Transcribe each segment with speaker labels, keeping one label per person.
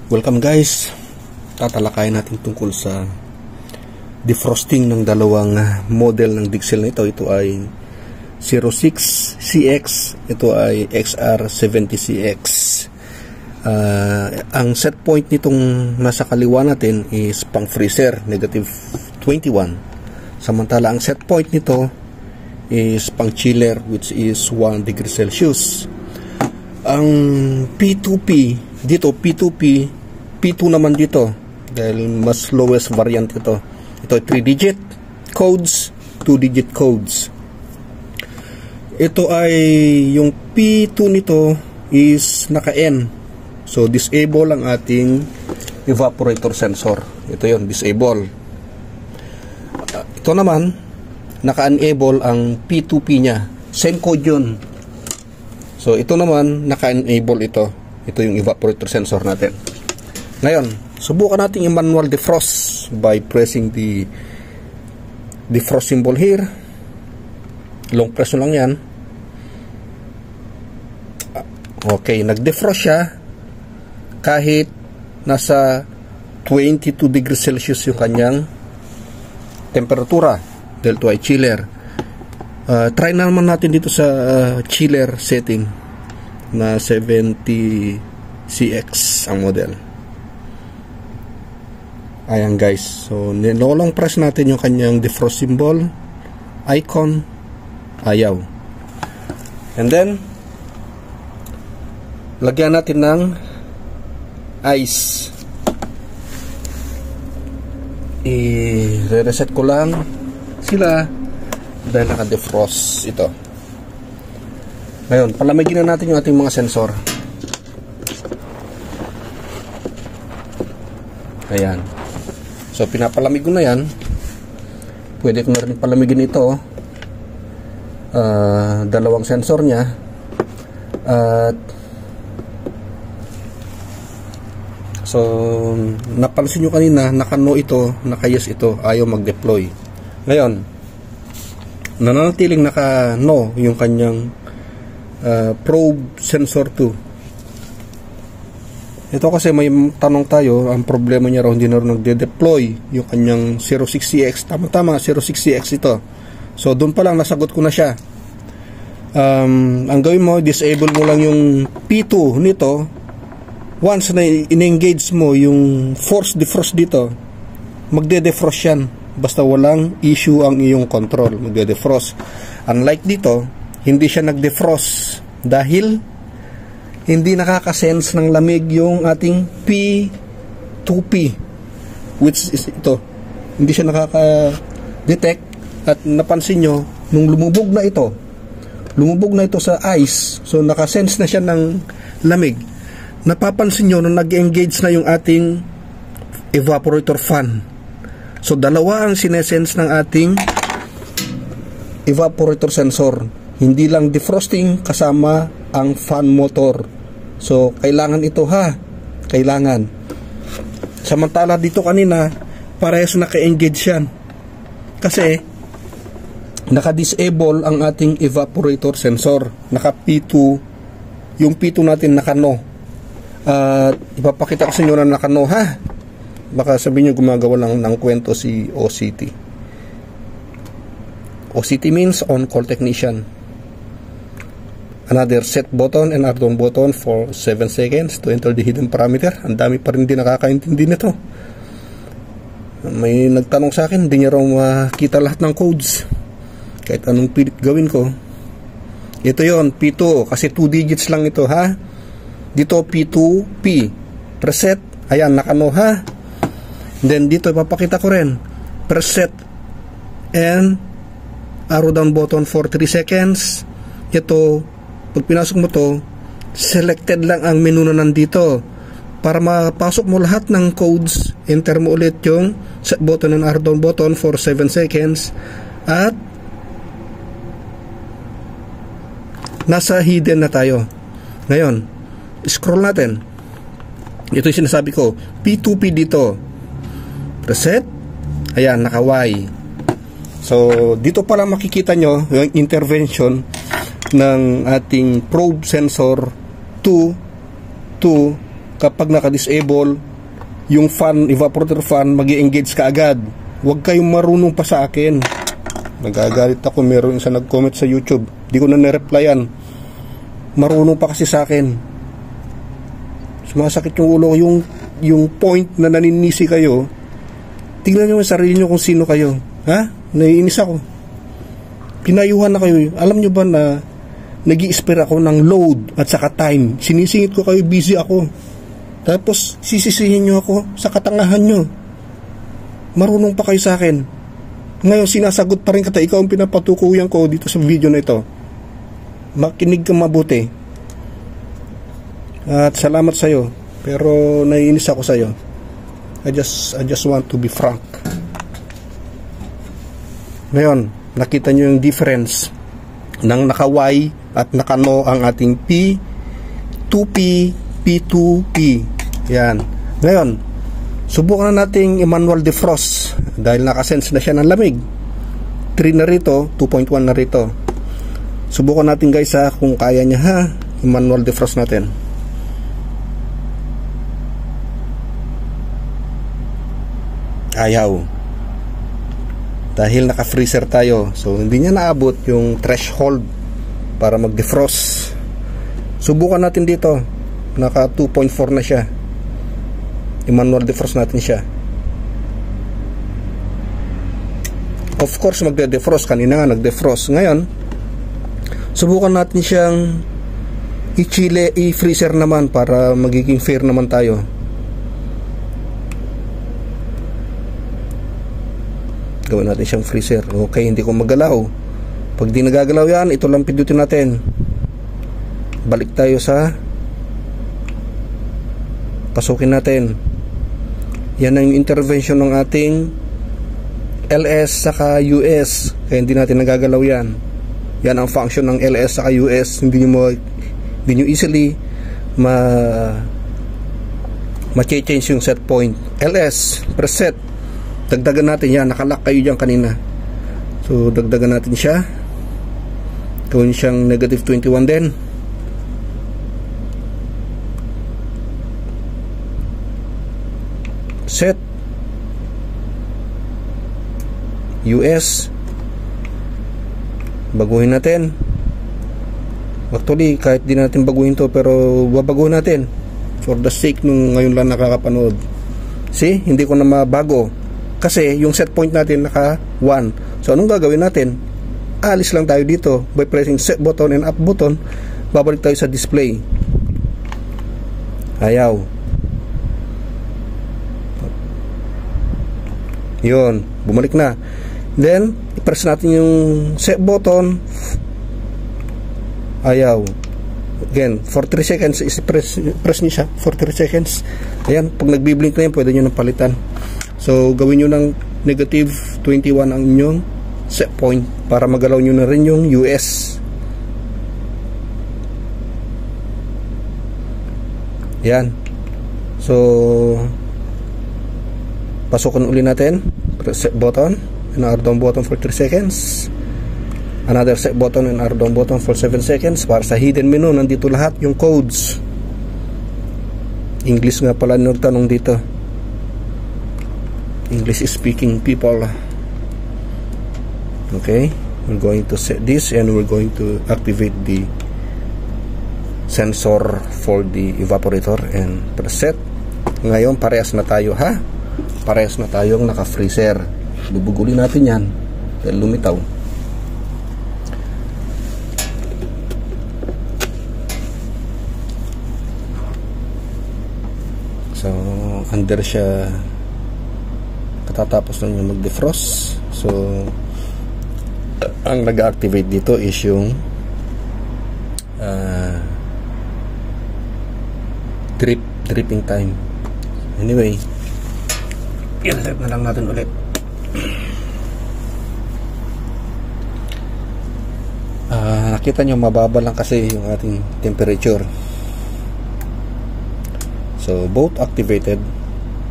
Speaker 1: Welcome guys, tatalakayin natin tungkol sa defrosting ng dalawang model ng Dixel na ito. Ito ay 06CX, ito ay XR70CX. Ang set point nitong nasa kaliwa natin is pang freezer, -21. Samantala ang set point nito is pang chiller, which is 1 degree Celsius. Ang P2P dito, P2 naman dito, dahil mas lowest variant ito. Ito ay 3-digit codes, 2-digit codes. Ito ay yung P2 nito is naka-N. So disable ang ating evaporator sensor. Ito yon, disable. Ito naman naka-enable ang P2P niya. Same code yun. So ito naman naka-enable ito. Ito yung evaporator sensor natin. Ngayon, subukan natin yung manual defrost by pressing the defrost symbol here. Long press lang yan. Okay, nag-defrost siya kahit nasa 22 degrees Celsius yung kanyang temperatura dahil ito ay chiller. Try naman natin dito sa chiller setting na 70CX ang model. Ayan guys, so nilolong press natin yung kanyang defrost symbol icon, ayaw, and then lagyan natin ng ice. I-reset ko lang sila dahil naka-defrost ito. Ngayon, palamigin na natin yung ating mga sensor. Ayan. So, pinapalamig ko na yan. Pwede ko na rin palamigin ito. Dalawang sensor niya. So, napansin nyo kanina, naka-no ito, naka-yes ito, ayaw mag-deploy. Ngayon, nananatiling naka-no yung kanyang probe sensor 2. Ito kasi may tanong tayo, ang problema niya raw hindi na rin nagde-deploy yung kanyang 06CX. Tama-tama, 06CX ito. So doon pa lang nasagot ko na siya. Ang gawin mo, disable mo lang yung P2 nito. Once na in-engage mo yung force defrost dito, magde-defrost yan. Basta walang issue ang iyong control, magde-defrost. Unlike dito, hindi siya nag-defrost dahil hindi nakaka-sense ng lamig yung ating P2P, which is ito. Hindi siya nakaka-detect, at napansin nyo, nung lumubog na ito sa ice, so nakasense na siya ng lamig. Napapansin nyo na nag-engage na yung ating evaporator fan. So dalawa ang sinesense ng ating evaporator sensor. Hindi lang defrosting, kasama ang fan motor. So kailangan ito kailangan. Samantala dito kanina, parehas naka-engage yan. Kasi naka-disable ang ating evaporator sensor. Naka-P2, yung P2 natin naka-no. Ipapakita ko sa inyo na naka-no Baka sabihin nyo gumagawa lang ng kwento si OCT. OCT means on call technician. Another set button and R-down button for 7 seconds to enter the hidden parameter. Ang dami pa rin din nakakaintindi nito. May nagtanong sa akin, hindi niya raw makita lahat ng codes kahit anong pilit gawin ko. Ito yon, P2, kasi 2 digits lang ito Dito P2P, preset, ayan, nakano Then dito ipapakita ko rin, preset and arrow down button for 3 seconds. Ito, pag pinasok mo to, selected lang ang menu na nandito. Para mapasok mo lahat ng codes, enter mo ulit yung set button and arrow down button for 7 seconds. At nasa hidden na tayo. Ngayon, scroll natin. Ito yung sinasabi ko, P2P dito. Preset. Ayan, naka-Y. So, dito pala makikita nyo yung intervention ng ating probe sensor 2 to kapag naka-disable, yung fan, evaporator fan, mag-i-engage ka agad. Huwag kayong marunong pa sa akin. Nagagalit ako, meron isa nag-comment sa YouTube. Di ko na nireplyan. Marunong pa kasi sa akin. Sumasakit yung ulo ko, yung point na naninisi kayo. Tingnan nyo yung sarili nyo kung sino kayo. Ha? Naiinis ako. Pinayuhan na kayo. Alam nyo ba na nag-i-spare ako ng load at saka time. Sinisingit ko kayo, busy ako. Tapos sisisihin nyo ako sa katangahan nyo. Marunong pa kayo sa akin. Ngayon sinasagot pa rin kita. Ikaw ang pinapatukuyan ko dito sa video na ito. Makinig kang mabuti. At salamat sa'yo. Pero naiinis ako sa'yo. I just want to be frank. Ngayon, nakita nyo yung difference ng naka-Y at naka-no ang ating P, 2P, P2P. Yan. Ngayon, subukan na nating i-manual defrost dahil nakasense na siya ng lamig. 3 na rito, 2.1 na rito. Subukan natin guys kung kaya niya ha, i-manual defrost natin. Ayaw. Dahil naka-freezer tayo, so hindi niya naabot yung threshold para mag-defrost. Subukan natin dito. Naka 2.4 na siya. I-manual defrost natin siya. Of course, magde-defrost. Kanina nga nag-defrost. Ngayon, subukan natin siyang i-freezer naman para magiging fair naman tayo. Gawin natin siyang freezer. Okay, hindi ko magalaw. Pag di nagagalaw yan, ito lang pindutin natin. Balik tayo sa pasukin natin. Yan ang intervention ng ating LS saka US. Kaya hindi natin nagagalaw yan. Yan ang function ng LS saka US. Hindi nyo easily ma-change yung set point. LS, preset. Dagdagan natin yan. Nakalock kayo dyan kanina. So, dagdagan natin siya. Gawin siyang -21 din. Set. US. Baguhin natin. Actually, kahit di natin baguhin to, pero babaguhin natin. For the sake nung ngayon lang nakakapanood. See? Hindi ko na mabago. Kasi yung set point natin naka 1. So anong gagawin natin? Alis lang tayo dito by pressing set button and up button. Babalik tayo sa display. Ayaw. Yun, bumalik na. Then i-press natin yung set button. Ayaw. Again, for 3 seconds press niyo siya for 3 seconds. Ayan, pag nagbi-blink na yan, pwede nyo nang palitan. So, gawin nyo ng -21 ang inyong set point para magalaw nyo na rin yung US. Yan. So, pasukan uli natin. Press set button and R down button for 3 seconds. Another set button and R down button for 7 seconds. Para sa hidden menu, nandito lahat yung codes. English nga pala nung tanong dito. English speaking people. Okay, we're going to set this and we're going to activate the sensor for the evaporator and preset. Ngayon parehas na tayo ha. Parehas na tayong naka-freezer. Bubugulin natin yan dahil lumitaw. So under siya, katatapos na niya mag-defrost. So ang nag-activate dito is yung dripping time. Anyway, i-reset na lang natin ulit. Nakita nyo mababa lang kasi yung ating temperature. So both activated,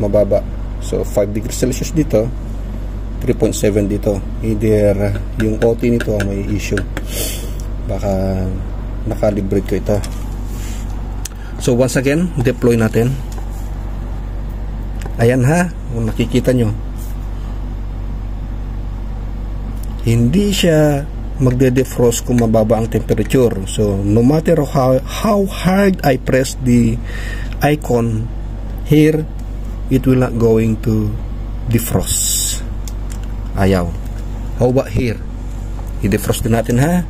Speaker 1: mababa. So 5 degrees Celsius dito, 3.7 dito. Either yung OT nito may issue, baka nakalibrate ko ito. So once again, deploy natin. Ayan ha, kung nakikita nyo, hindi siya magde-defrost kung mababa ang temperature. So no matter how hard I press the icon here, it will not going to defrost. Ayaw. How about here? I-defrost din natin ha.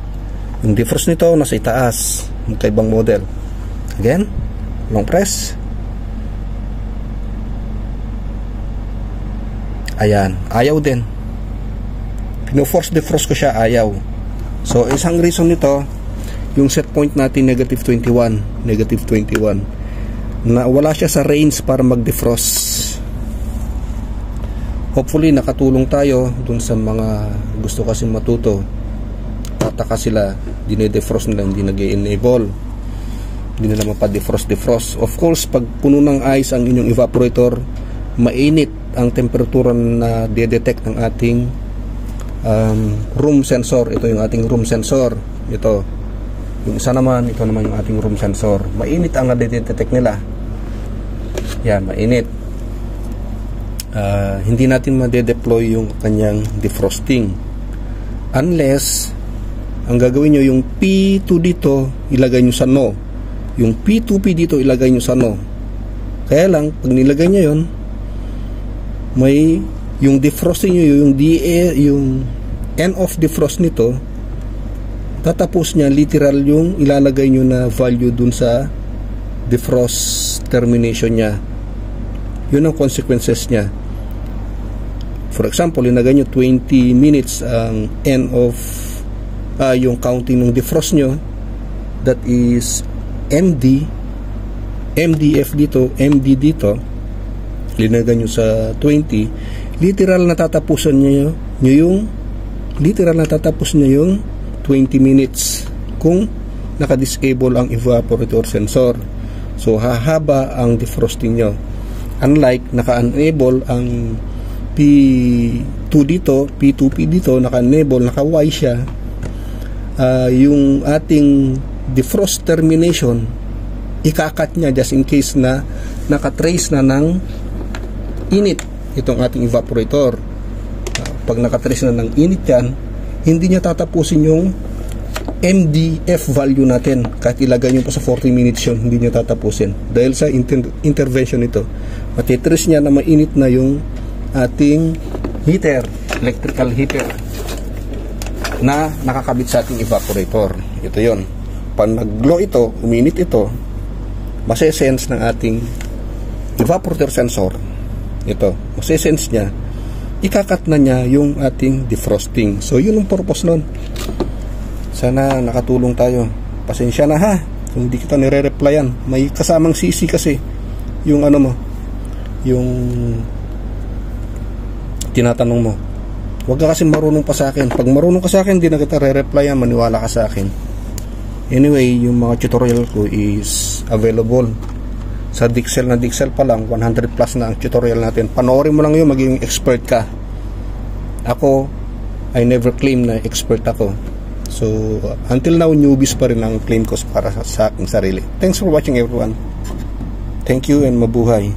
Speaker 1: Yung defrost nito nasa itaas, magkaibang model. Again, long press. Ayan, ayaw din. Pino-force defrost ko siya, ayaw. So isang reason nito, yung set point natin negative 21, na wala siya sa range para mag-defrost. Hopefully nakatulong tayo dun sa mga gusto kasi matuto. Tataka sila, dinedefrost nila, hindi nag-enable, hindi nila mapa-defrost. Of course, pag puno ng ice ang inyong evaporator, mainit ang temperatura na de-detect ng ating room sensor. Ito yung ating room sensor. Ito. Yung isa naman, ito naman yung ating room sensor. Mainit ang na-detect nila. Yan, mainit. Hindi natin ma-deploy yung kanyang defrosting. Unless, ang gagawin nyo, yung P2 dito, ilagay nyo sa no. Yung P2P dito, ilagay nyo sa no. Kaya lang, pag nilagay nyo yun, may yung defrosting nyo, yung DA, yung end of defrost nito, tatapos niya literal yung ilalagay nyo na value dun sa defrost termination niya. Yun ang consequences niya. For example, ilagay nyo 20 minutes ang end of yung counting ng defrost nyo, that is MD, MDF dito, MD dito, linagay nyo sa 20, literal na tatapusan nyo yung 20 minutes kung naka-disable ang evaporator sensor. So hahaba ang defrosting nyo. Unlike naka-enable ang P2 dito, P2P dito, naka-enable, naka-Y siya, yung ating defrost termination, ikakat niya just in case na nakatrace na ng init itong ating evaporator. Pag nakatrace na ng init yan, hindi niya tatapusin yung MDF value natin. Kahit ilagay nyo pa sa 40 minutes yun, hindi niya tatapusin dahil sa intervention nito. Matitrace niya na mainit na yung ating heater, electrical heater na nakakabit sa ating evaporator. Ito yon. Pag nag-glow ito, uminit ito, masesense ng ating evaporator sensor. Ito, masesense niya, ikakat na niya yung ating defrosting. So yun ang purpose nun. Sana nakatulong tayo. Pasensya na ha kung hindi kita nire-replyan. May kasamang CC kasi yung ano mo, yung tinatanong mo. Huwag ka kasi marunong pa sa akin. Pag marunong ka sa akin, hindi na kita re-replyan, maniwala ka sa akin. Anyway, yung mga tutorial ko is available sa Dixel. Na Dixel pa lang 100 plus na ang tutorial natin. Panoorin mo lang yun, maging expert ka. Ako, I never claim na expert ako. So until now, newbies pa rin ang claim ko para sa aking sarili. Thanks for watching everyone. Thank you and mabuhay.